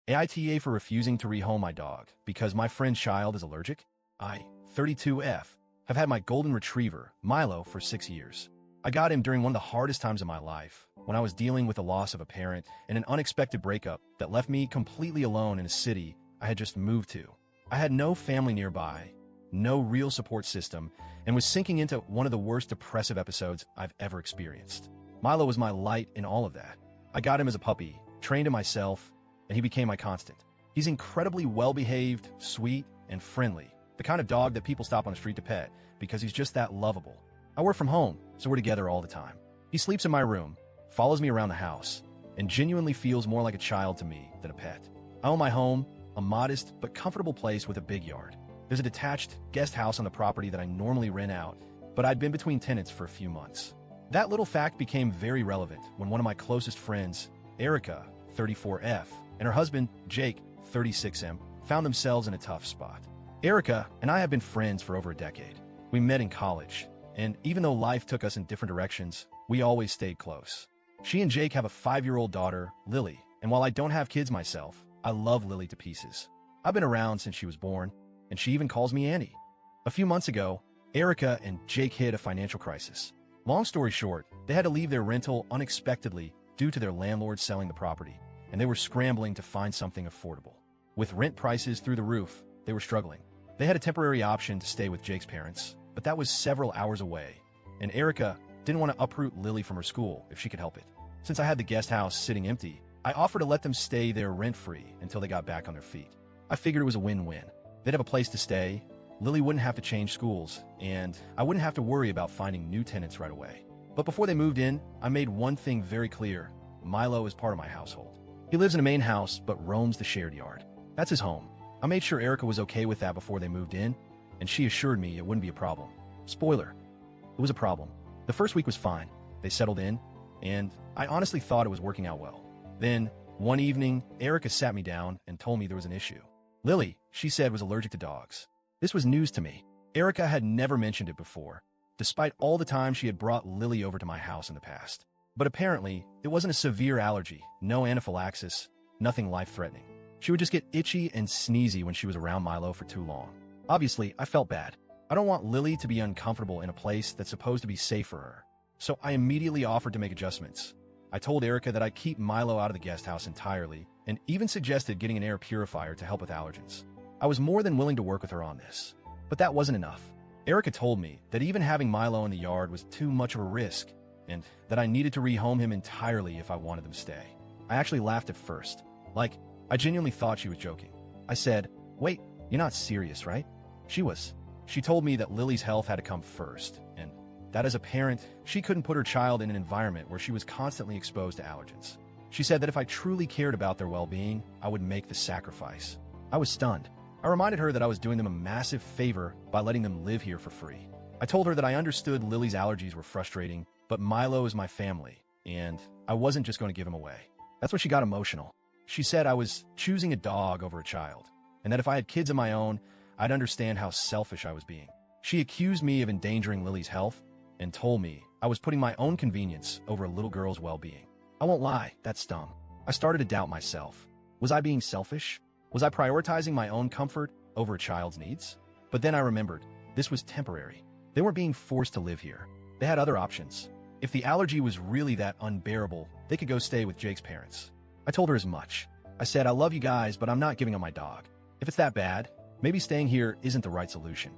AITA for refusing to rehome my dog because my friend's child is allergic. I, 32F, have had my golden retriever, Milo, for 6 years. I got him during one of the hardest times of my life, when I was dealing with the loss of a parent and an unexpected breakup that left me completely alone in a city I had just moved to. I had no family nearby, no real support system, and was sinking into one of the worst depressive episodes I've ever experienced. Milo was my light in all of that. I got him as a puppy, trained him myself, and he became my constant. He's incredibly well-behaved, sweet, and friendly, the kind of dog that people stop on the street to pet because he's just that lovable. I work from home, so we're together all the time. He sleeps in my room, follows me around the house, and genuinely feels more like a child to me than a pet. I own my home, a modest but comfortable place with a big yard. There's a detached guest house on the property that I normally rent out, but I'd been between tenants for a few months. That little fact became very relevant when one of my closest friends, Erica, 34F, and her husband, Jake, 36M, found themselves in a tough spot. Erica and I have been friends for over a decade. We met in college, and even though life took us in different directions, we always stayed close. She and Jake have a 5-year-old daughter, Lily, and while I don't have kids myself, I love Lily to pieces. I've been around since she was born, and she even calls me Annie. A few months ago, Erica and Jake hit a financial crisis. Long story short, they had to leave their rental unexpectedly due to their landlord selling the property, and they were scrambling to find something affordable. With rent prices through the roof, they were struggling. They had a temporary option to stay with Jake's parents, but that was several hours away, and Erica didn't want to uproot Lily from her school if she could help it. Since I had the guest house sitting empty, I offered to let them stay there rent-free until they got back on their feet. I figured it was a win-win. They'd have a place to stay, Lily wouldn't have to change schools, and I wouldn't have to worry about finding new tenants right away. But before they moved in, I made one thing very clear. Milo is part of my household. He lives in a main house, but roams the shared yard. That's his home. I made sure Erica was okay with that before they moved in, and she assured me it wouldn't be a problem. Spoiler, it was a problem. The first week was fine. They settled in, and I honestly thought it was working out well. Then, one evening, Erica sat me down and told me there was an issue. Lily, she said, was allergic to dogs. This was news to me. Erica had never mentioned it before, despite all the time she had brought Lily over to my house in the past. But apparently, it wasn't a severe allergy, no anaphylaxis, nothing life-threatening. She would just get itchy and sneezy when she was around Milo for too long. Obviously, I felt bad. I don't want Lily to be uncomfortable in a place that's supposed to be safe for her. So I immediately offered to make adjustments. I told Erica that I'd keep Milo out of the guest house entirely, and even suggested getting an air purifier to help with allergens. I was more than willing to work with her on this. But that wasn't enough. Erica told me that even having Milo in the yard was too much of a risk, and that I needed to rehome him entirely if I wanted them to stay. I actually laughed at first. Like, I genuinely thought she was joking. I said, "Wait, you're not serious, right?" She was. She told me that Lily's health had to come first, and that as a parent, she couldn't put her child in an environment where she was constantly exposed to allergens. She said that if I truly cared about their well-being, I would make the sacrifice. I was stunned. I reminded her that I was doing them a massive favor by letting them live here for free. I told her that I understood Lily's allergies were frustrating, but Milo is my family, and I wasn't just going to give him away. That's when she got emotional. She said I was choosing a dog over a child, and that if I had kids of my own, I'd understand how selfish I was being. She accused me of endangering Lily's health and told me I was putting my own convenience over a little girl's well-being. I won't lie, that stung. I started to doubt myself. Was I being selfish? Was I prioritizing my own comfort over a child's needs? But then I remembered, this was temporary. They weren't being forced to live here. They had other options. If the allergy was really that unbearable, they could go stay with Jake's parents. I told her as much. I said, "I love you guys, but I'm not giving up my dog. If it's that bad, maybe staying here isn't the right solution."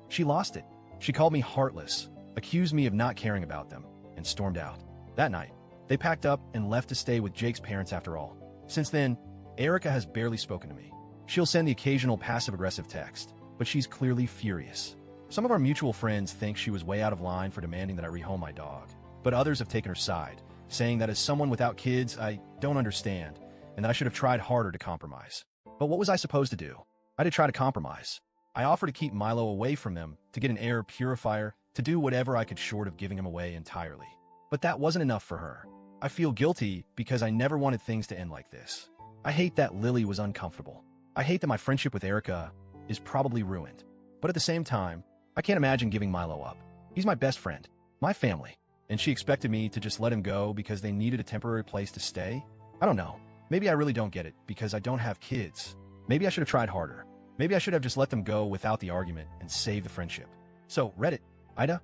She lost it. She called me heartless, accused me of not caring about them, and stormed out. That night, they packed up and left to stay with Jake's parents after all. Since then, Erica has barely spoken to me. She'll send the occasional passive-aggressive text, but she's clearly furious. Some of our mutual friends think she was way out of line for demanding that I rehome my dog, but others have taken her side, saying that as someone without kids, I don't understand, and that I should have tried harder to compromise. But what was I supposed to do? I did try to compromise. I offered to keep Milo away from them, to get an air purifier, to do whatever I could short of giving him away entirely. But that wasn't enough for her. I feel guilty because I never wanted things to end like this. I hate that Lily was uncomfortable. I hate that my friendship with Erica is probably ruined. But at the same time, I can't imagine giving Milo up. He's my best friend, my family, and she expected me to just let him go because they needed a temporary place to stay? I don't know. Maybe I really don't get it because I don't have kids. Maybe I should have tried harder. Maybe I should have just let them go without the argument and saved the friendship. So, Reddit, AITA,